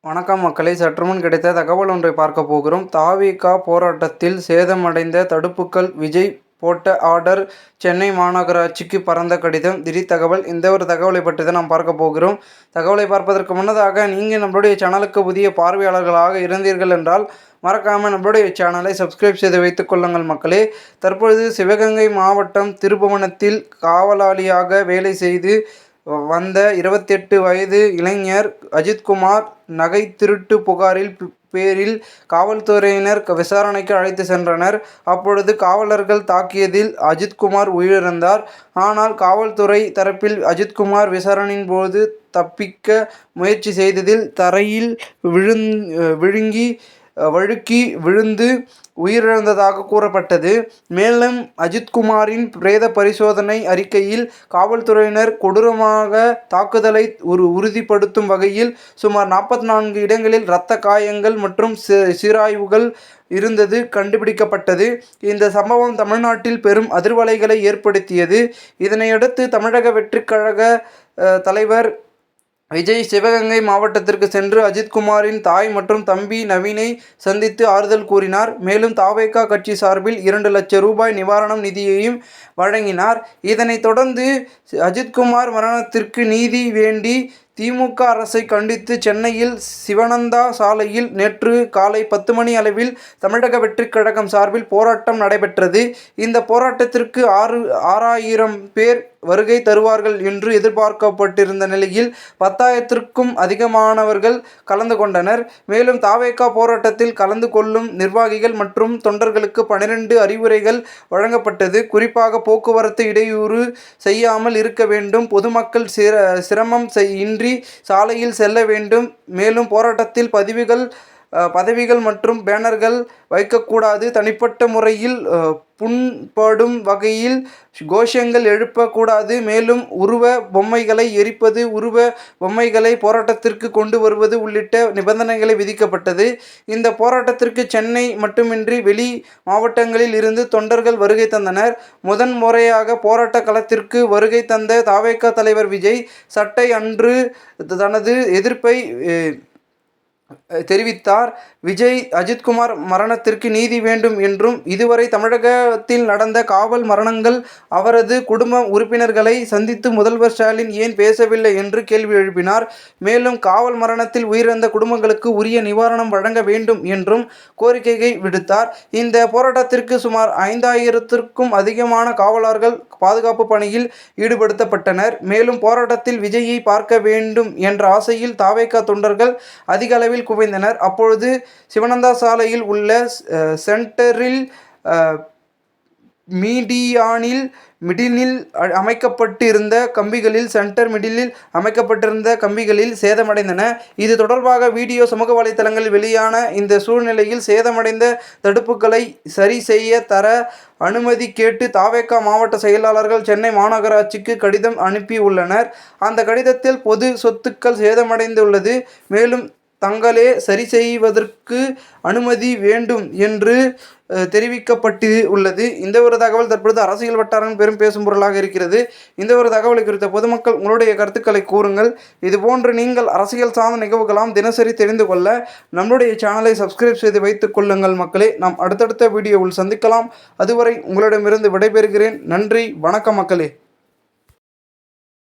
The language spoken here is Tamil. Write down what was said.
வணக்கம் மக்களே, சற்றுமுன் கிடைத்த தகவல் ஒன்றை பார்க்க போகிறோம். தாவேகா போராட்டத்தில் சேதமடைந்த தடுப்புகள், விஜய் போட்ட ஆர்டர், சென்னை மாநகராட்சிக்கு பறந்த கடிதம், திடீர் தகவல். இந்த ஒரு தகவலை பற்றி தான் நாம் பார்க்க போகிறோம். தகவலை பார்ப்பதற்கு முன்னதாக நீங்கள் நம்மளுடைய சேனலுக்கு புதிய பார்வையாளர்களாக இருந்தீர்கள் என்றால் மறக்காமல் நம்மளுடைய சேனலை சப்ஸ்கிரைப் செய்து வைத்துக் கொள்ளுங்கள் மக்களே. தற்பொழுது சிவகங்கை மாவட்டம் திருபுவனத்தில் காவலாளியாக வேலை செய்து வந்த 28 வயது இளைஞர் அஜித்குமார் நகை திருட்டு புகாரில் பேரில் காவல்துறையினர் விசாரணைக்கு அழைத்து சென்றனர். அப்பொழுது காவலர்கள் தாக்கியதில் அஜித்குமார் உயிரிழந்தார். ஆனால் காவல்துறை தரப்பில் அஜித்குமார் விசாரணையின் போது தப்பிக்க முயற்சி செய்ததில் தரையில் வழுக்கி விழுந்து உயிரிழந்ததாக கூறப்பட்டது. மேலும் அஜித்குமாரின் பிரேத பரிசோதனை அறிக்கையில் காவல்துறையினர் கொடூரமாக தாக்குதலை உறுதிப்படுத்தும் வகையில் சுமார் 44 இடங்களில் இரத்த காயங்கள் மற்றும் சீராய்வுகள் இருந்தது கண்டுபிடிக்கப்பட்டது. இந்த சம்பவம் தமிழ்நாட்டில் பெரும் அதிர்வலைகளை ஏற்படுத்தியது. இதனையடுத்து தமிழக வெற்றிக் கழக தலைவர் விஜய் சிவகங்கை மாவட்டத்திற்கு சென்று அஜித்குமாரின் தாய் மற்றும் தம்பி நவீனை சந்தித்து ஆறுதல் கூறினார். மேலும் தாவேகா கட்சி சார்பில் 2 லட்சம் ரூபாய் நிவாரணம் நிதியையும் வழங்கினார். இதனைத் தொடர்ந்து அஜித்குமார் மரணத்திற்கு நீதி வேண்டி திமுக அரசை கண்டித்து சென்னையில் சிவானந்தா சாலையில் நேற்று காலை 10 மணி அளவில் தமிழக வெற்றிக் கழகம் சார்பில் போராட்டம் நடைபெற்றது. இந்த போராட்டத்திற்கு 6000 பேர் வருகை தருவார்கள் என்று எதிர்பார்க்கப்பட்டிருந்த நிலையில் 10,000த்திற்கும் அதிகமானவர்கள் கலந்து கொண்டனர். மேலும் தாவேகா போராட்டத்தில் கலந்து கொள்ளும் நிர்வாகிகள் மற்றும் தொண்டர்களுக்கு 12 அறிவுரைகள் வழங்கப்பட்டது. குறிப்பாக போக்குவரத்து இடையூறு செய்யாமல் இருக்க வேண்டும், பொதுமக்கள் சிரமம் இன்றி சாலையில் செல்ல வேண்டும், மேலும் போராட்டத்தில் பதவிகள் மற்றும் பேனர்கள் வைக்கக்கூடாது, தனிப்பட்ட முறையில் புண்படும் வகையில் கோஷங்கள் எழுப்பக்கூடாது, மேலும் உருவ பொம்மைகளை எரிப்பது, உருவ பொம்மைகளை போராட்டத்திற்கு கொண்டு வருவது உள்ளிட்ட நிபந்தனைகளை விதிக்கப்பட்டது. இந்த போராட்டத்திற்கு சென்னை மட்டுமின்றி வெளி மாவட்டங்களில் இருந்து தொண்டர்கள் வருகை தந்தனர். முதன் முறையாக போராட்ட களத்திற்கு வருகை தந்த தாவேகா தலைவர் விஜய் சட்டை அன்று தனது எதிர்ப்பை தெரிவித்தார். விஜய் அஜித்குமார் மரணத்திற்கு நீதி வேண்டும் என்றும், இதுவரை தமிழகத்தில் நடந்த காவல் மரணங்கள் அவரது குடும்ப உறுப்பினர்களை சந்தித்து முதல்வர் ஸ்டாலின் ஏன் பேசவில்லை என்று கேள்வி எழுப்பினார். மேலும் காவல் மரணத்தில் உயிரிழந்த குடும்பங்களுக்கு உரிய நிவாரணம் வழங்க வேண்டும் என்றும் கோரிக்கை விடுத்தார். இந்த போராட்டத்திற்கு சுமார் 5000த்திற்கும் அதிகமான காவலர்கள் பாதுகாப்பு பணியில் ஈடுபடுத்தப்பட்டனர். மேலும் போராட்டத்தில் விஜயை பார்க்க வேண்டும் என்ற ஆசையில் தாவேகா தொண்டர்கள் அதிக அளவில் குவிந்தனர். அப்பொழுது சிவானந்தா சாலையில் உள்ள சென்டரில் மிடிலில் அமைக்கப்பட்டிருந்த கம்பிகளில் சேதமடைந்தன. இது தொடர்பாக வீடியோ சமூக வலைதளங்களில் வெளியான இந்த சூழ்நிலையில் சேதமடைந்த தடுப்புகளை சரி செய்ய தர அனுமதி கேட்டு தாவேகா மாவட்ட செயலாளர்கள் சென்னை மாநகராட்சிக்கு கடிதம் அனுப்பியுள்ளனர். அந்த கடிதத்தில் பொது சொத்துக்கள் சேதமடைந்துள்ளது, மேலும் தங்களே சரி செய்வதற்கு அனுமதி வேண்டும் என்று தெரிவிக்கப்பட்டு உள்ளது. இந்த ஒரு தகவல் தற்பொழுது அரசியல் வட்டாரம் பெரும் பேசும் பொருளாக இருக்கிறது. இந்த ஒரு தகவலை குறித்த பொதுமக்கள் உங்களுடைய கருத்துக்களை கூறுங்கள். இதுபோன்று நீங்கள் அரசியல் சார்ந்த நிகழ்வுகளாம் தினசரி தெரிந்து கொள்ள நம்முடைய சேனலை சப்ஸ்கிரைப் செய்து வைத்துக் கொள்ளுங்கள் மக்களே. நாம் அடுத்தடுத்த வீடியோவில் சந்திக்கலாம். அதுவரை உங்களிடமிருந்து விடைபெறுகிறேன். நன்றி, வணக்கம் மக்களே.